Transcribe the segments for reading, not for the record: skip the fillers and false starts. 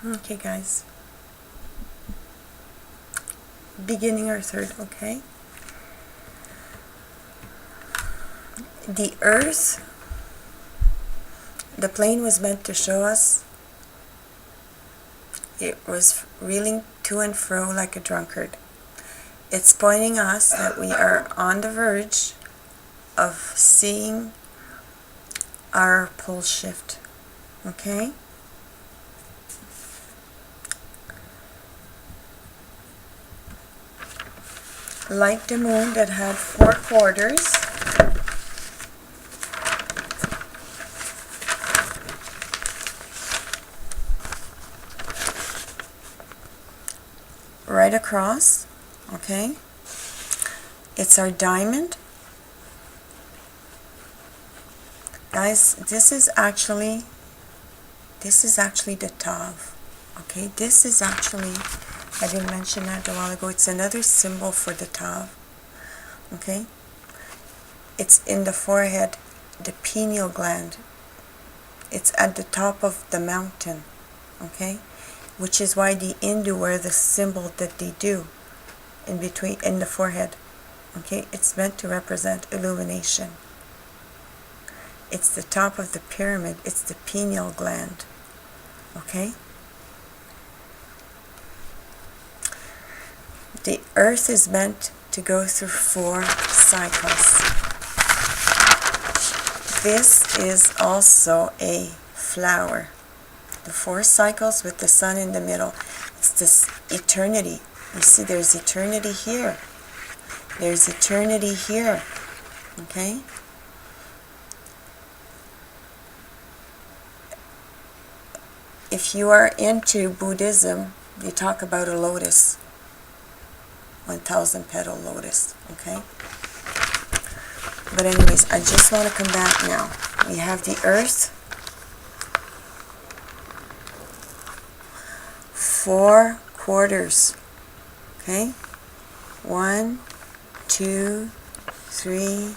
Okay, guys. Beginning our third, okay? The earth, the plane was meant to show us. It was reeling to and fro like a drunkard. It's pointing us that we are on the verge of seeing our pole shift, okay? Like the moon that had 4 quarters, right across, okay? It's our diamond. Guys, this is actually the Tav, okay? This is actually, I didn't mention that a while ago, it's another symbol for the Tav, okay? It's in the forehead, the pineal gland. It's at the top of the mountain, okay? Which is why the Hindu wear the symbol that they do in the forehead, okay? It's meant to represent illumination. It's the top of the pyramid. It's the pineal gland, okay? The earth is meant to go through 4 cycles. This is also a flower. The 4 cycles with the sun in the middle. It's this eternity. You see, there's eternity here. There's eternity here, okay? If you are into Buddhism, you talk about a lotus, 1,000 petal lotus, okay? But anyways, I just want to come back now. We have the earth, 4 quarters, okay? 1, 2, 3,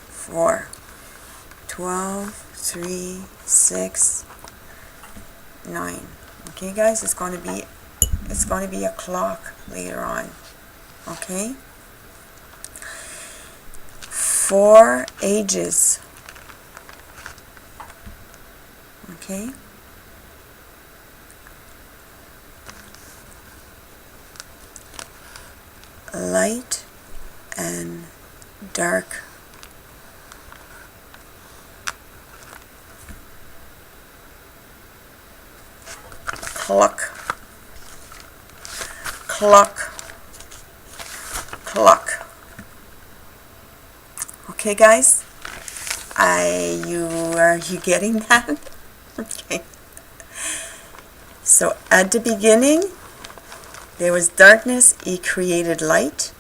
4, 12, 3, 6, 9. Okay, guys, it's going to be a clock later on. Okay? 4 ages. Okay? Light and dark. Cluck, cluck, cluck. Okay, guys? Are you getting that? Okay. So at the beginning, there was darkness. He created light.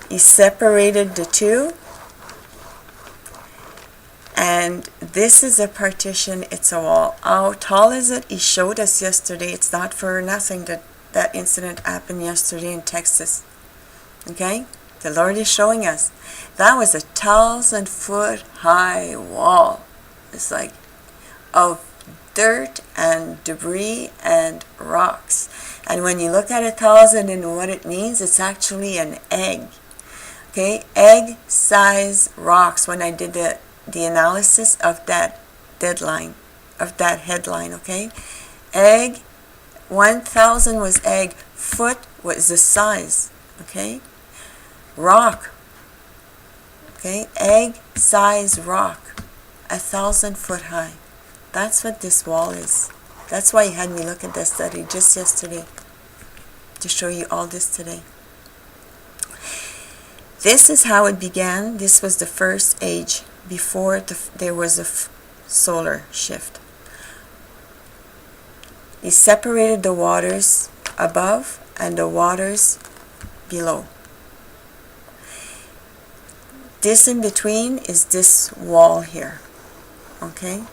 He separated the two. And this is a partition, it's a wall. How tall is it? He showed us yesterday. It's not for nothing that that incident happened yesterday in Texas. Okay? The Lord is showing us. That was 1,000-foot high wall. It's like of dirt and debris and rocks. And when you look at 1,000 and what it means, it's actually an egg. Okay? Egg-size rocks. When I did the analysis of that headline, okay? Egg, 1,000 was egg, foot was the size, okay? Rock, okay? Egg size rock, 1,000 foot high. That's what this wall is. That's why he had me look at that study just yesterday to show you all this today. This is how it began. This was the first age before there was a solar shift. He separated the waters above and the waters below. This in between is this wall here. Okay?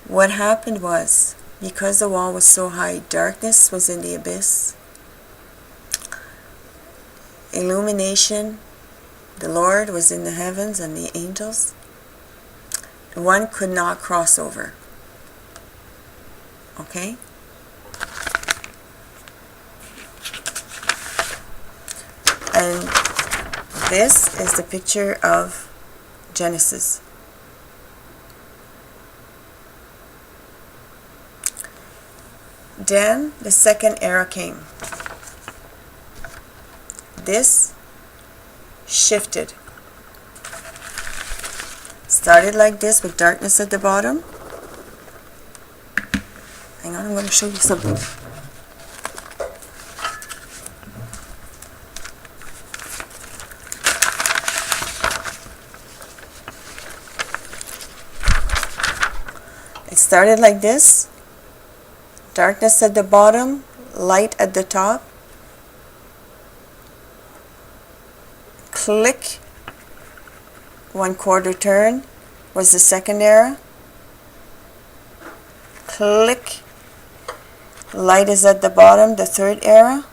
What happened was, because the wall was so high, darkness was in the abyss. Illumination, the Lord was in the heavens and the angels. one could not cross over. Okay? And this is the picture of Genesis. Then the second era came. This shifted. Started like this with darkness at the bottom. Hang on, I'm going to show you something. It started like this. Darkness at the bottom, light at the top. Click, 1/4 turn was the second era. Click, light is at the bottom, the third era.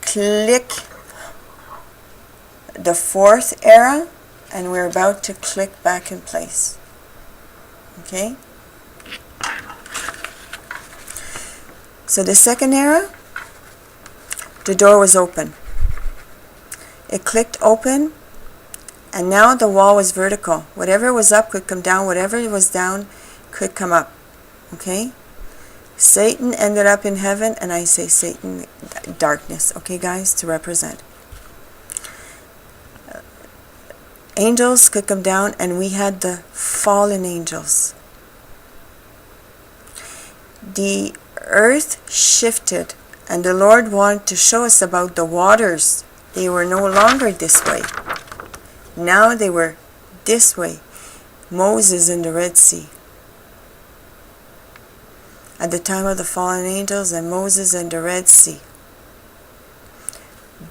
Click, the fourth era, and we're about to click back in place. Okay? So the second era, the door was open. It clicked open, and now the wall was vertical. Whatever was up could come down, whatever was down could come up. Okay? Satan ended up in heaven, and I say Satan, darkness, okay guys, to represent. Angels could come down, and we had the fallen angels. The earth shifted, and the Lord wanted to show us about the waters. They were no longer this way. Now they were this way. Moses in the Red Sea. At the time of the fallen angels and Moses in the Red Sea.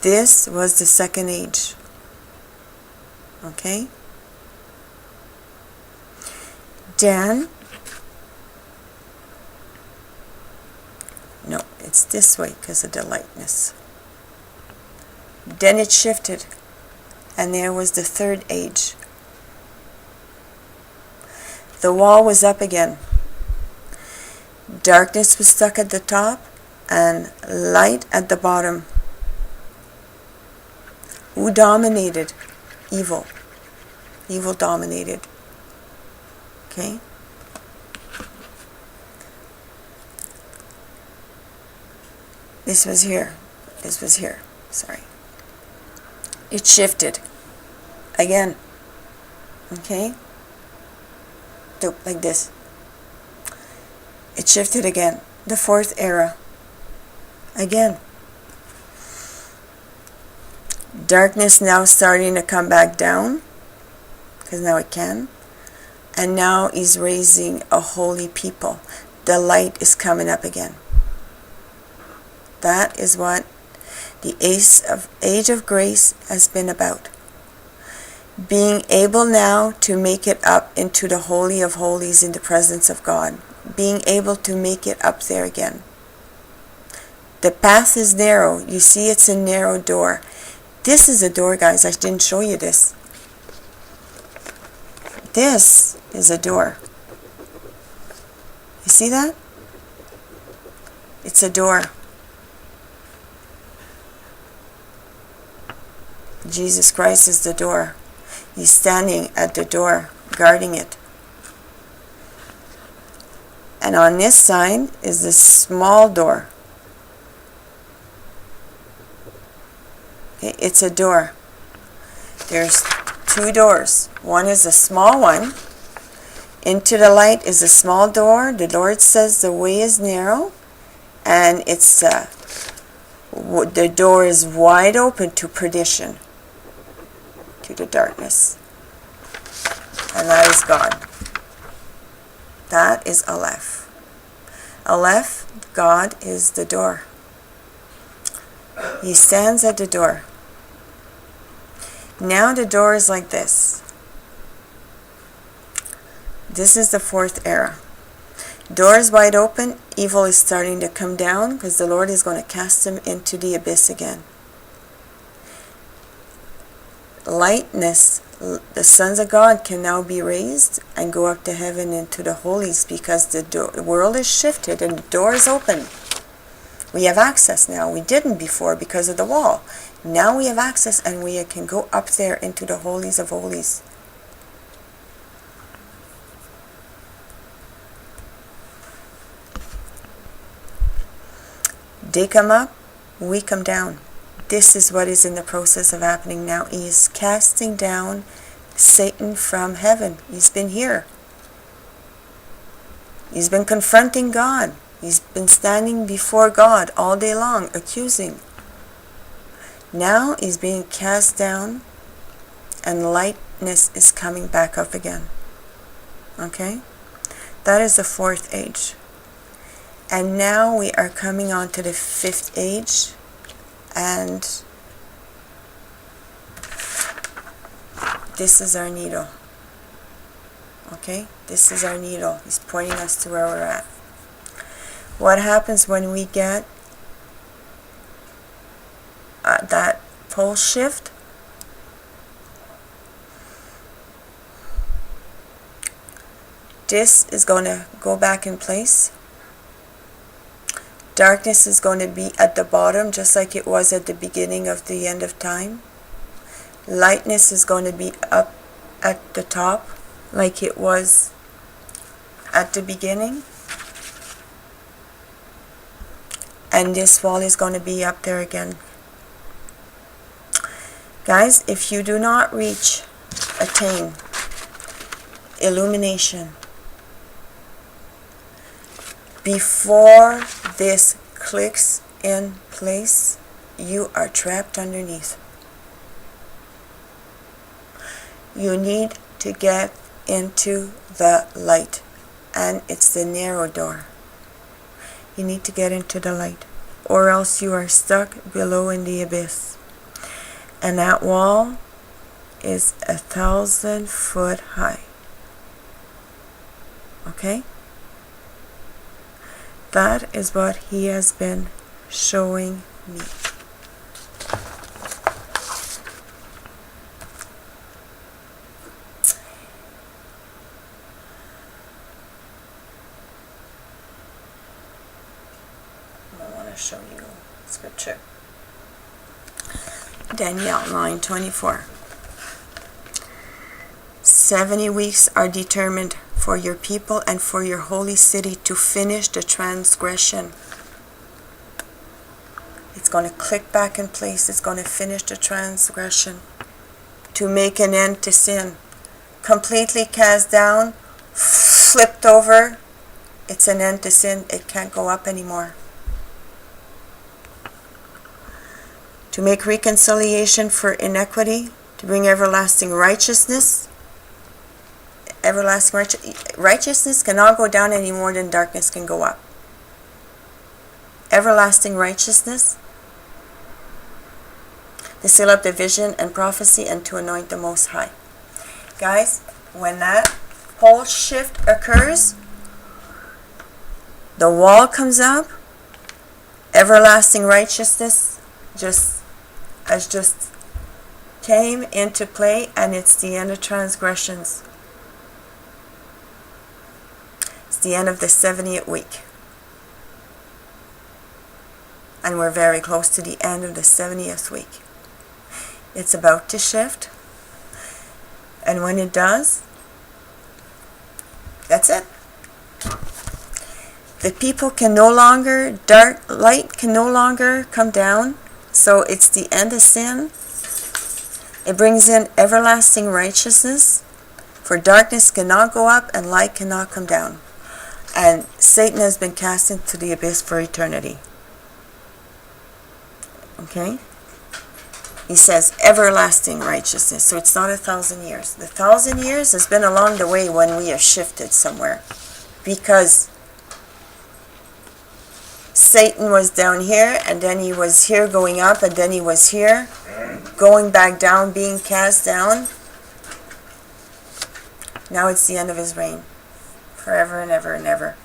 This was the second age. Okay? Then, no, it's this way because of the lightness. Then it shifted, and there was the third age. The wall was up again. Darkness was stuck at the top, and light at the bottom. Who dominated? Evil. Evil dominated. Okay? This was here. This was here. Sorry. It shifted. Again. Okay? Like this. It shifted again. The fourth era. Again. Darkness now starting to come back down. Because now it can. And now he's raising a holy people. The light is coming up again. That is what the age of grace has been about. Being able now to make it up into the Holy of Holies in the presence of God. Being able to make it up there again. The path is narrow. You see it's a narrow door. This is a door, guys. I didn't show you this. This is a door. You see that? It's a door. Jesus Christ is the door. He's standing at the door, guarding it. And on this side is the small door. Okay, it's a door. There's two doors. One is a small one. Into the light is a small door. The Lord says the way is narrow, and it's the door is wide open to perdition, to the darkness. And that is God. That is Aleph. Aleph, God is the door. He stands at the door. Now the door is like this. This is the fourth era. Door is wide open. Evil is starting to come down because the Lord is going to cast him into the abyss again. Lightness The sons of God can now be raised and go up to heaven into the holies, because the world is shifted and the door is open. We have access now. We didn't before because of the wall. Now we have access and we can go up there into the holies of holies. They come up, we come down. This is what is in the process of happening now. He is casting down Satan from heaven. He's been here. He's been confronting God. He's been standing before God all day long, accusing. Now he's being cast down, and lightness is coming back up again. Okay? That is the fourth age. And now we are coming on to the fifth age, and this is our needle. Okay? This is our needle. He's pointing us to where we're at. What happens when we get that pole shift? This is going to go back in place. Darkness is going to be at the bottom, just like it was at the beginning of the end of time. Lightness is going to be up at the top, like it was at the beginning. And this wall is going to be up there again. Guys, if you do not attain illumination before this clicks in place, you are trapped underneath. You need to get into the light, and it's the narrow door. You need to get into the light, or else you are stuck below in the abyss. And that wall is 1,000 foot high. Okay? That is what he has been showing me. I want to show you scripture. Daniel 9:24. 70 weeks are determined for your people and for your holy city to finish the transgression. It's going to click back in place. It's going to finish the transgression. To make an end to sin. Completely cast down, flipped over. It's an end to sin. It can't go up anymore. To make reconciliation for iniquity. To bring everlasting righteousness. Everlasting righteousness cannot go down any more than darkness can go up. Everlasting righteousness, to seal up the vision and prophecy, and to anoint the Most High. Guys, when that pole shift occurs, the wall comes up, everlasting righteousness just came into play, and it's the end of transgressions. The end of the 70th week, and we're very close to the end of the 70th week. It's about to shift, and when it does, that's it. The people can no longer, light can no longer come down, so it's the end of sin. It brings in everlasting righteousness, for darkness cannot go up and light cannot come down. And Satan has been cast into the abyss for eternity. Okay? He says everlasting righteousness. So it's not 1,000 years. The 1,000 years has been along the way when we have shifted somewhere. Because Satan was down here, and then he was here going up, and then he was here going back down, being cast down. Now it's the end of his reign. Forever and ever and ever.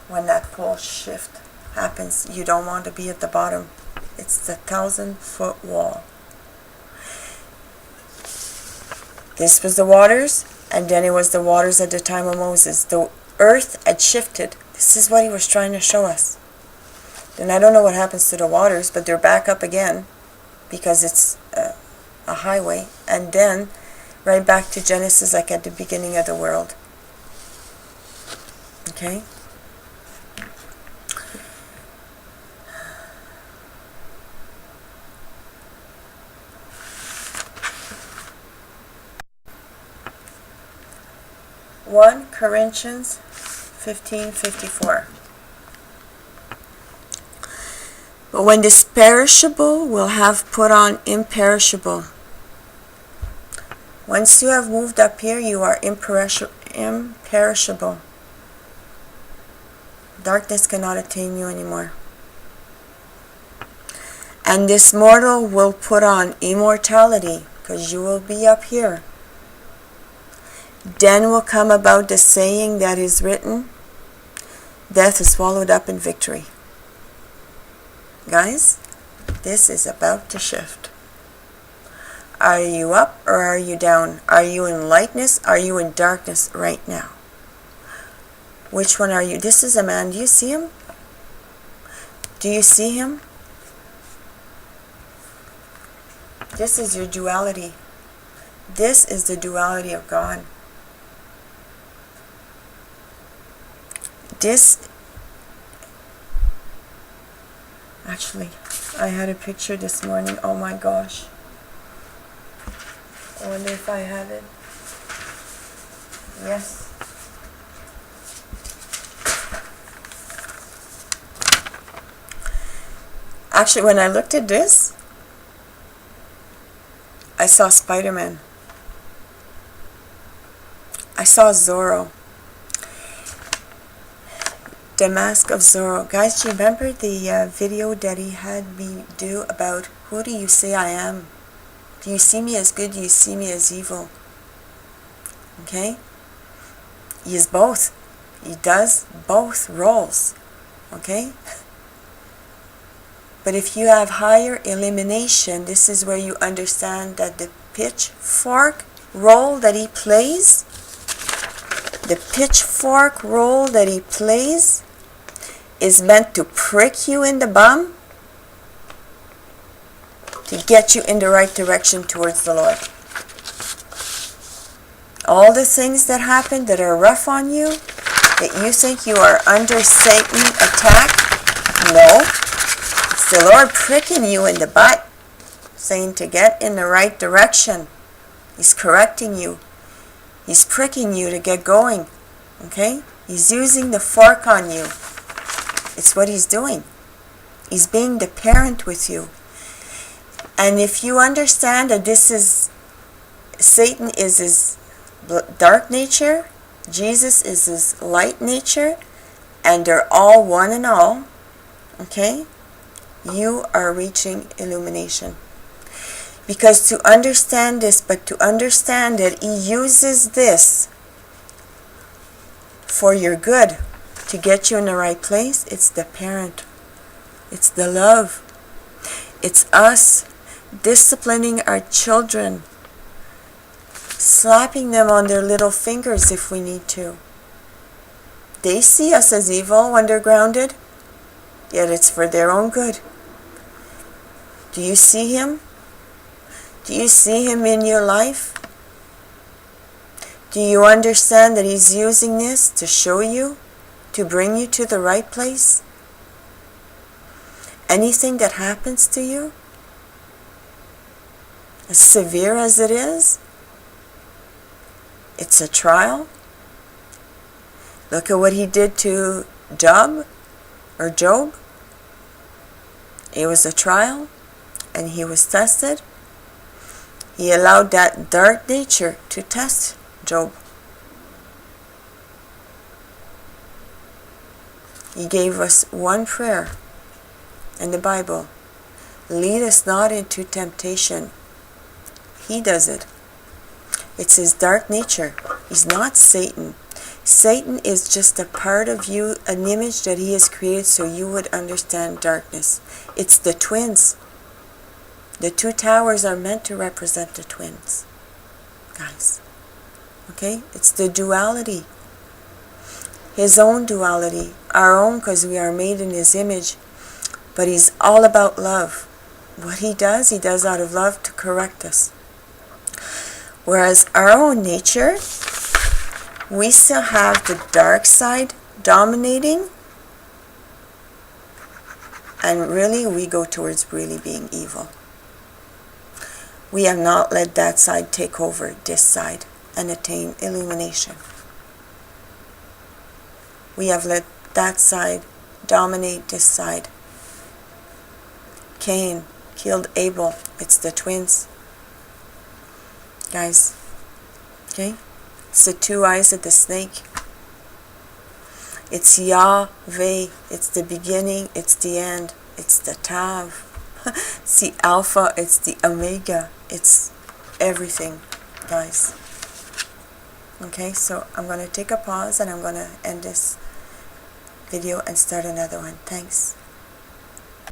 When that pole shift happens, you don't want to be at the bottom. It's the 1,000 foot wall. This was the waters, and then it was the waters at the time of Moses. The earth had shifted. This is what he was trying to show us. Then I don't know what happens to the waters, but they're back up again because it's a highway. And then right back to Genesis, like at the beginning of the world. Okay? One Corinthians 15:54. But when this perishable will have put on imperishable. Once you have moved up here, you are imperishable. Darkness cannot attain you anymore. And this mortal will put on immortality, because you will be up here. Then will come about the saying that is written, death is swallowed up in victory. Guys, this is about to shift. Are you up or are you down? Are you in lightness? Are you in darkness right now? Which one are you? This is a man. Do you see him? Do you see him? This is your duality. This is the duality of God. Actually, I had a picture this morning. Oh my gosh. I wonder if I have it. Yes. Actually, when I looked at this, I saw Spider-Man. I saw Zorro. The Mask of Zorro. Guys, do you remember the video that he had me do about who do you say I am? Do you see me as good? Do you see me as evil? Okay? He is both. He does both roles. Okay? But if you have higher illumination, this is where you understand that the pitchfork role that he plays, is meant to prick you in the bum to get you in the right direction towards the Lord. All the things that happen that are rough on you, that you think you are under Satan attack, no. It's the Lord pricking you in the butt, saying to get in the right direction. He's correcting you. He's pricking you to get going. Okay? He's using the fork on you. It's what he's doing. He's being the parent with you. And if you understand that this is, Satan is his dark nature, Jesus is his light nature, and they're all one and all, okay, you are reaching illumination. Because to understand this, but to understand that he uses this for your good, to get you in the right place, it's the parent. It's the love. It's us disciplining our children, slapping them on their little fingers if we need to. They see us as evil when they're grounded, yet it's for their own good. Do you see him? Do you see him in your life? Do you understand that he's using this to show you, to bring you to the right place? Anything that happens to you, as severe as it is, it's a trial. Look at what he did to Job. It was a trial, and he was tested. He allowed that dark nature to test Job. He gave us one prayer in the Bible. Lead us not into temptation. He does it. It's his dark nature. He's not Satan. Satan is just a part of you, an image that he has created so you would understand darkness. It's the twins. The two towers are meant to represent the twins. guys. Okay? It's the duality. His own duality. Our own, because we are made in his image. But he's all about love. What he does out of love to correct us. Whereas our own nature, we still have the dark side dominating, and really we go towards really being evil. We have not let that side take over this side and attain illumination. We have let that side dominate this side. Cain killed Abel. It's the twins. Guys, okay? It's the two eyes of the snake. It's Yahweh. It's the beginning. It's the end. It's the Tav. It's the Alpha. It's the Omega. It's everything, guys. Okay, so I'm going to take a pause and I'm going to end this video and start another one. Thanks.